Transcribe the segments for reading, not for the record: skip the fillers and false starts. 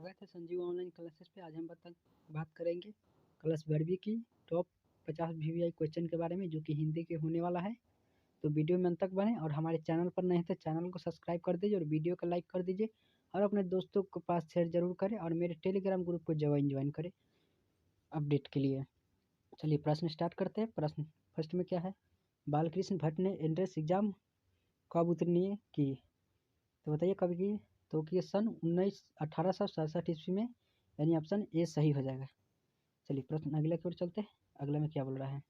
स्वागत है Sanjeev online classes पे। आज हम बात करेंगे क्लास 12वीं की टॉप 50 वीवीआई क्वेश्चन के बारे में, जो कि हिंदी के होने वाला है। तो वीडियो में अंत तक बने और हमारे चैनल पर नहीं तो चैनल को सब्सक्राइब कर दीजिए और वीडियो को लाइक कर दीजिए और अपने दोस्तों के पास शेयर जरूर करें और मेरे टेलीग्राम ग्रुप को ज्वाइन करें अपडेट के लिए। चलिए प्रश्न स्टार्ट करते हैं। प्रश्न फर्स्ट में क्या है, बालकृष्ण भट्ट ने एंट्रेंस एग्जाम कब उत्तीर्ण की? तो बताइए कब की। तो कि सन 1867 ईस्वी में, यानी ऑप्शन ए सही हो जाएगा। चलिए प्रश्न अगले की ओर चलते हैं। अगले में क्या बोल रहा है,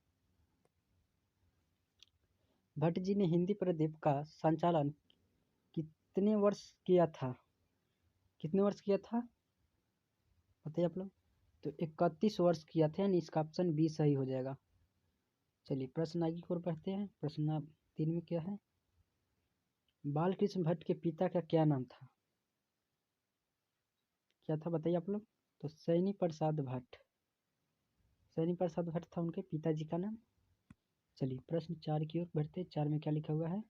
भट्ट जी ने हिंदी प्रदीप का संचालन कितने वर्ष किया था? कितने वर्ष किया था बताइए आप लोग। तो 31 वर्ष किया था, यानी इसका ऑप्शन बी सही हो जाएगा। चलिए प्रश्न आगे की ओर बढ़ते हैं। प्रश्न 3 में क्या है, बालकृष्ण भट्ट के पिता का क्या नाम था? क्या था बताइए आप लोग। तो सैनी प्रसाद भट्ट, सैनी प्रसाद भट्ट था उनके पिताजी का नाम। चलिए प्रश्न 4 की ओर बढ़ते हैं। 4 में क्या लिखा हुआ है,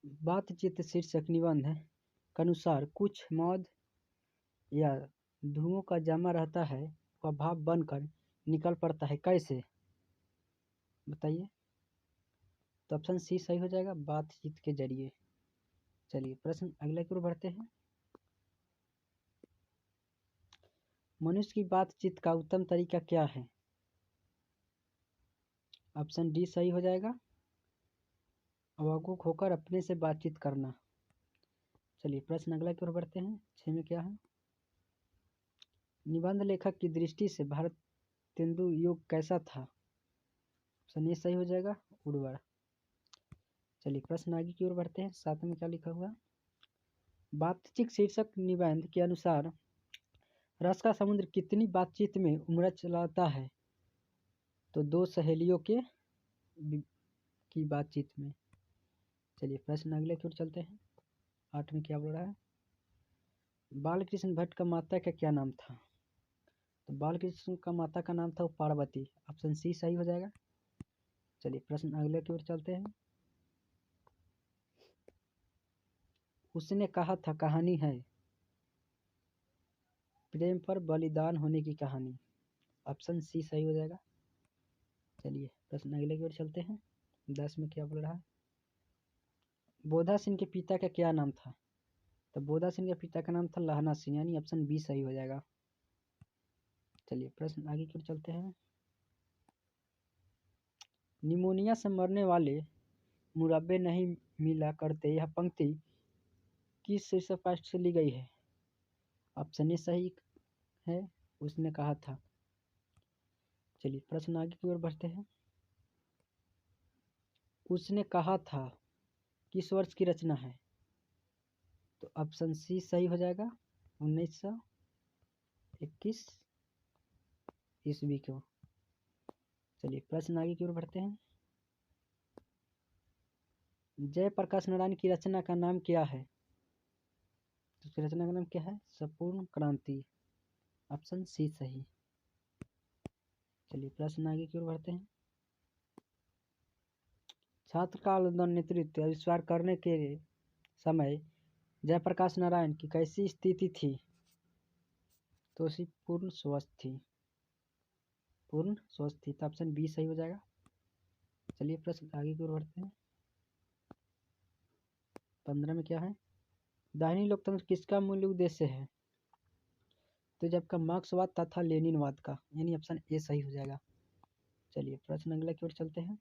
बातचीत शीर्षक निबंध के अनुसार कुछ मौज या धुओं का जमा रहता है, वह भाप बनकर निकल पड़ता है, कैसे? बताइए। तो ऑप्शन सी सही हो जाएगा, बातचीत के जरिए। चलिए प्रश्न अगले की ओर बढ़ते हैं। मनुष्य की बातचीत का उत्तम तरीका क्या है? ऑप्शन डी सही हो जाएगा, अवाकुक होकर अपने से बातचीत करना। चलिए प्रश्न अगले की ओर बढ़ते हैं। 6 में क्या है, निबंध लेखक की दृष्टि से भारतेंदु युग कैसा था? ऑप्शन ए सही हो जाएगा, उर्वर। चलिए प्रश्न आगे की ओर बढ़ते हैं। 7 में क्या लिखा हुआ, बातचीत शीर्षक निबंध के अनुसार रस का समुद्र कितनी बातचीत में उमड़ चलाता है? तो 2 सहेलियों की बातचीत में। चलिए प्रश्न अगले की ओर चलते हैं। 8 में क्या बोल रहा है, बालकृष्ण भट्ट का माता का क्या नाम था? तो बालकृष्ण का माता का नाम था पार्वती। ऑप्शन सी सही हो जाएगा। चलिए प्रश्न अगले की ओर चलते हैं। उसने कहा था कहानी है प्रेम पर बलिदान होने की कहानी। ऑप्शन सी सही हो जाएगा। चलिए प्रश्न अगले की ओर चलते हैं। 10 में क्या बोल रहा है, बोधा सिंह के पिता का क्या नाम था? तो बोधा सिंह के पिता का नाम था लहना सिंह, यानी ऑप्शन बी सही हो जाएगा। चलिए प्रश्न आगे की ओर चलते हैं। निमोनिया से मरने वाले मुरब्बे नहीं मिला करते, यह पंक्ति किस शीर्षक पाठ से ली गई है? ऑप्शन ए सही है, उसने कहा था। चलिए प्रश्न आगे की ओर बढ़ते हैं। उसने कहा था किस वर्ष की रचना है? तो ऑप्शन सी सही हो जाएगा, 1921 ईस्वी को। चलिए प्रश्न आगे की ओर बढ़ते हैं। जयप्रकाश नारायण की रचना का नाम क्या है? तो उसकी रचना का नाम क्या है? संपूर्ण क्रांति। ऑप्शन सी सही। चलिए प्रश्न आगे की ओर बढ़ते हैं। छात्र का आंदोलन नेतृत्व आविष्कार करने के समय जयप्रकाश नारायण की कैसी स्थिति थी? तो उसी पूर्ण स्वस्थ थी, पूर्ण स्वस्थ थी। तो ऑप्शन बी सही हो जाएगा। चलिए प्रश्न आगे की ओर बढ़ते हैं। 15 में क्या है, दाहिनी लोकतंत्र किसका मूल उद्देश्य है? तो जब का मार्क्सवाद तथा लेनिनवाद का, यानी ऑप्शन ए सही हो जाएगा। चलिए प्रश्न अगले की ओर चलते हैं।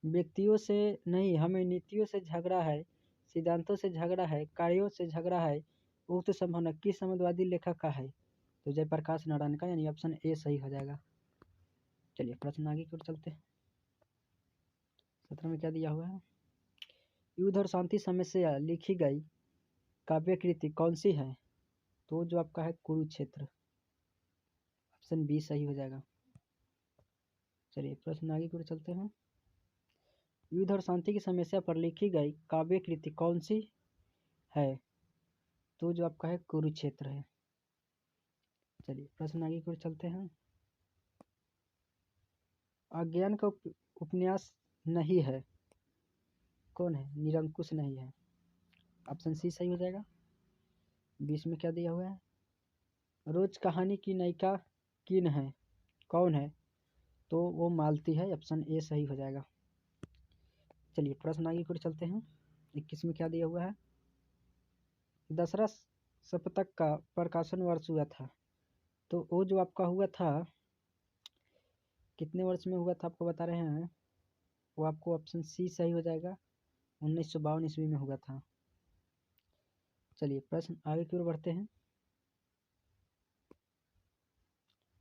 व्यक्तियों से नहीं, हमें नीतियों से झगड़ा है, सिद्धांतों से झगड़ा है, कार्यों से झगड़ा है, उक्त संभावना किस समाजवादी लेखक का है? तो जयप्रकाश नारायण का, यानी ऑप्शन ए सही हो जाएगा। चलिए प्रश्न आगे की ओर चलते हैं। 17 में क्या दिया हुआ है, युद्ध और शांति समस्या लिखी गई काव्य कृति कौन सी है? तो जो आपका है कुरुक्षेत्र। ऑप्शन बी सही हो जाएगा। चलिए प्रश्न आगे की ओर चलते हैं। युद्ध और शांति की समस्या पर लिखी गई काव्य कृति कौन सी है? तो जो आपका है कुरुक्षेत्र है। चलिए प्रश्न आगे की ओर चलते हैं। अज्ञान का उपन्यास नहीं है, कौन है? निरंकुश नहीं है। ऑप्शन सी सही हो जाएगा। 20 में क्या दिया हुआ है, रोज कहानी की नायिका किन है, कौन है, तो वो मालती है, ऑप्शन ए सही हो जाएगा। चलिए प्रश्न आगे की ओर चलते हैं। 21 में क्या दिया हुआ है, दसरा सप्तक का प्रकाशन वर्ष हुआ था, तो वो जो आपका हुआ था कितने वर्ष में हुआ था आपको बता रहे हैं, वो आपको ऑप्शन सी सही हो जाएगा, 1952 ईस्वी में हुआ था। चलिए प्रश्न आगे की ओर बढ़ते हैं।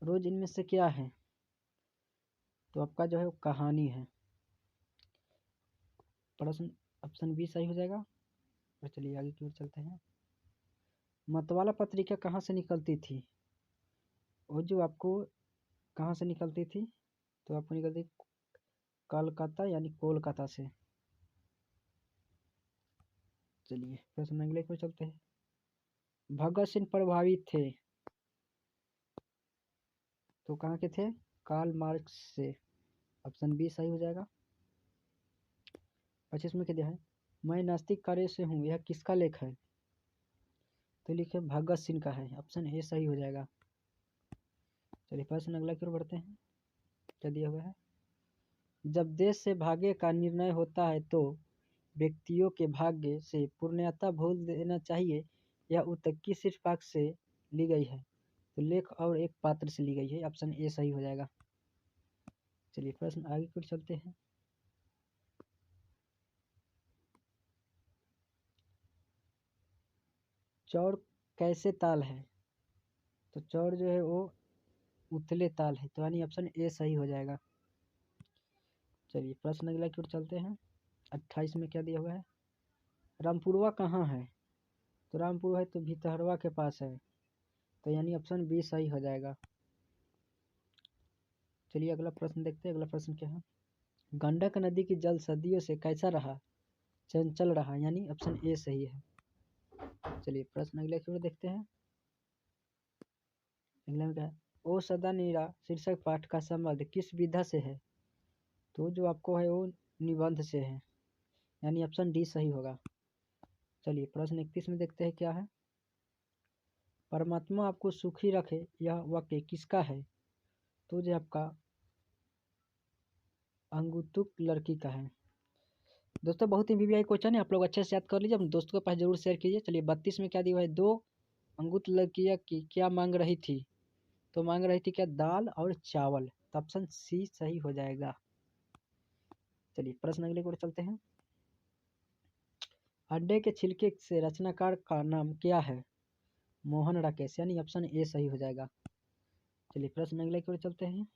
रोज इनमें से क्या है, तो आपका जो है वो कहानी है, प्रश्न ऑप्शन बी सही हो जाएगा। और चलिए आगे की ओर चलते हैं। मतवाला पत्रिका कहाँ से निकलती थी, वो जो आपको कहाँ से निकलती थी, तो आपको निकलती कलकत्ता यानी कोलकाता से। चलिए प्रश्न अगले की ओर चलते हैं। भगत सिंह प्रभावित थे, तो कहाँ के थे, कार्ल मार्क्स से, ऑप्शन बी सही हो जाएगा। 25 में क्या दिया है, मैं नास्तिक कार्य से हूँ, यह किसका लेख है, तो लिखे भगत सिंह का है, ऑप्शन ए सही हो जाएगा। चलिए प्रश्न अगला की ओर बढ़ते हैं। क्या दिया हुआ है, जब देश से भाग्य का निर्णय होता है तो व्यक्तियों के भाग्य से पूर्णतः भूल देना चाहिए, यह उत्तकी सिर्फ पक्ष से ली गई है, तो लेख और एक पात्र से ली गई है, ऑप्शन ए सही हो जाएगा। चलिए प्रश्न आगे की ओर चलते हैं। चौड़ कैसे ताल है, तो चौड़ जो है वो उथले ताल है, तो यानी ऑप्शन ए सही हो जाएगा। चलिए प्रश्न अगला की ओर चलते हैं। 28 में क्या दिया हुआ है, रामपुरवा कहाँ है, तो रामपुर है तो भितहरवा के पास है, तो यानी ऑप्शन बी सही हो जाएगा। चलिए अगला प्रश्न देखते हैं। अगला प्रश्न क्या है, गंडक नदी की जल सदियों से कैसा रहा, चंचल रहा, यानी ऑप्शन ए सही है। चलिए प्रश्न अगले की ओर देखते हैं। अगला में क्या है, ओ सदा नीरा शीर्षक पाठ का संबंध किस विधा से है, तो जो आपको है वो निबंध से है, यानी ऑप्शन डी सही होगा। चलिए प्रश्न 31 में देखते हैं क्या है, परमात्मा आपको सुखी रखे यह वाक्य किसका है, तो जो आपका अंगुतुक लड़की का है। दोस्तों बहुत ही वीवीआई क्वेश्चन है, आप लोग अच्छे से याद कर लीजिए, अपने दोस्तों के पास जरूर शेयर कीजिए। चलिए 32 में क्या दिया है, दो अंगुत लड़कियां की क्या मांग रही थी, तो मांग रही थी क्या, दाल और चावल, तो ऑप्शन सी सही हो जाएगा। चलिए प्रश्न अगले की ओर चलते हैं। अंडे के छिलके से रचनाकार का नाम क्या है, मोहन राकेश, यानी ऑप्शन ए सही हो जाएगा। चलिए प्रश्न अगले की ओर चलते हैं।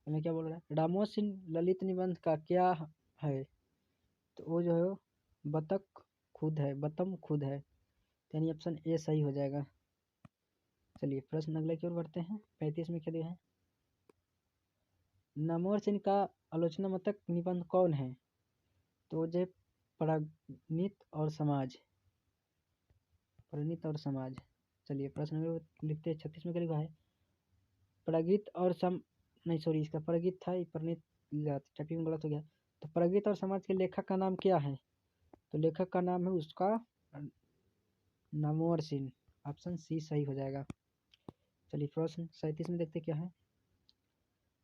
हमें क्या बोल रहा है, रामोद सिंह ललित निबंध का क्या है, तो वो जो है बतख खुद है, बतम खुद है, यानी ऑप्शन ए सही हो जाएगा। चलिए प्रश्न अगले की ओर बढ़ते हैं। 35 में क्या दिया है, नमोर सिंह का आलोचनात्मक निबंध कौन है, तो जो परिणीत और समाज, परिणीत और समाज। चलिए प्रश्न में लिखते हैं। 36 में क्या लिखा है, प्रगीत और सम, नहीं सॉरी इसका प्रगीत था, ये परिणीत टाइपिंग गलत हो गया। तो प्रगीत और समाज के लेखक का नाम क्या है, तो लेखक का नाम है उसका नमोर सिंह, ऑप्शन सी सही हो जाएगा। चलिए प्रश्न 37 में देखते क्या है,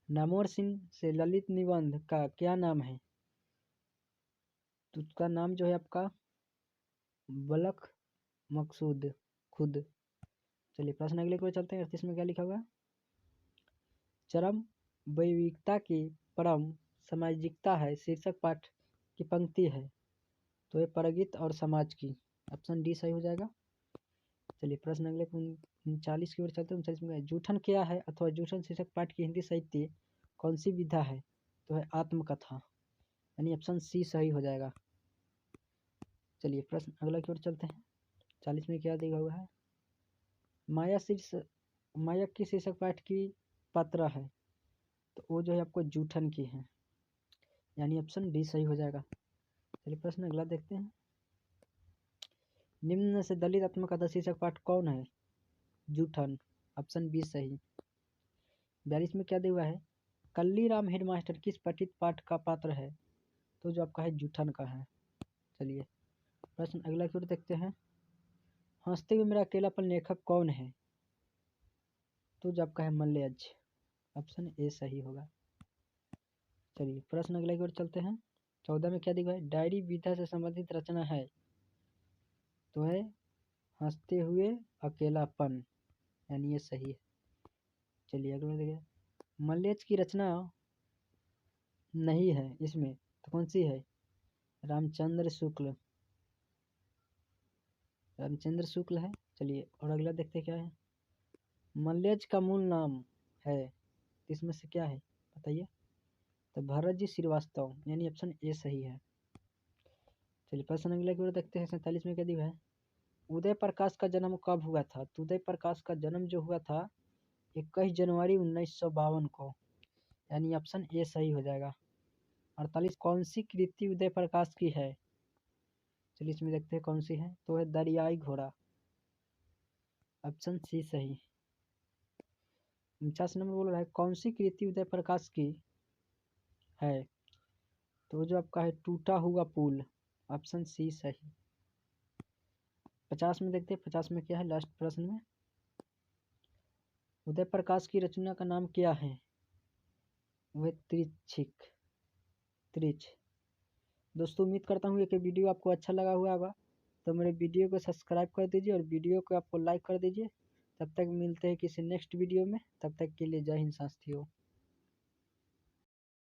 नमोर सिंह से ललित निबंध का क्या नाम है, तो उसका नाम जो है आपका बलख मकसूद खुद। चलिए प्रश्न अगले को चलते हैं। 38 में क्या लिखा हुआ है, चरम वैविकता की परम सामाजिकता है, शीर्षक पाठ की पंक्ति है, तो ये परगित और समाज की, ऑप्शन डी सही हो जाएगा। चलिए प्रश्न अगले 39 की ओर चलते हैं। 39 में जूठन क्या है अथवा जूठन शीर्षक पाठ की हिंदी साहित्य कौन सी विधा है, तो है आत्मकथा, यानी ऑप्शन सी सही हो जाएगा। चलिए प्रश्न अगला की ओर चलते हैं। 40 में क्या दिया हुआ है, माया शीर्ष, माया की शीर्षक पाठ की पात्रा है, तो वो जो है आपको जूठन की है, यानी ऑप्शन डी सही हो जाएगा। चलिए प्रश्न अगला देखते हैं। निम्न में से दलित आत्मकथा शीर्षक पाठ कौन है, जूठन, ऑप्शन बी सही। 42 में क्या दिया हुआ है, कल्ली राम हेडमास्टर किस पठित पाठ का पात्र है, तो जो आपका है जूठन का है। चलिए प्रश्न अगला की ओर देखते हैं। हंसते हुए मेरा अकेलापन लेखक कौन है? तो जब का है मल्लयज, ऑप्शन ए सही होगा। चलिए प्रश्न अगला की ओर चलते हैं। 14 में क्या दिखा है? डायरी विधा से संबंधित रचना है, तो है हंसते हुए अकेलापन, यानी ये सही है। चलिए अगला देखिए, मल्लेज की रचना नहीं है इसमें, तो कौन सी है? रामचंद्र शुक्ल, रामचंद्र शुक्ल है। चलिए और अगला देखते क्या है। मल्लेज का मूल नाम है, इसमें से क्या है बताइए? तो भरत जी श्रीवास्तव, यानी ऑप्शन ए सही है। चलिए प्रश्न अगला की ओर देखते हैं। 47 में क्या दिया है? उदय प्रकाश का जन्म कब हुआ था? तो उदय प्रकाश का जन्म जो हुआ था 21 जनवरी 1952 को, यानी ऑप्शन ए सही हो जाएगा। 48 कौन सी कृति उदय प्रकाश की है? चलिए इसमें देखते हैं कौन सी है, तो है दरियाई घोड़ा, ऑप्शन सी सही। 49 नंबर बोल रहा है कौन सी कृति उदय प्रकाश की है? तो जो आपका है टूटा हुआ पुल, ऑप्शन सी सही। 50 में देखते हैं 50 में क्या है लास्ट प्रश्न में। उदय प्रकाश की रचना का नाम क्या है? वह त्रिछिक, त्रिछ। दोस्तों उम्मीद करता हूँ कि वीडियो आपको अच्छा लगा हुआ होगा, तो मेरे वीडियो को सब्सक्राइब कर दीजिए और वीडियो को आपको लाइक कर दीजिए। तब तक मिलते हैं किसी नेक्स्ट वीडियो में, तब तक के लिए जय हिंद साथियों।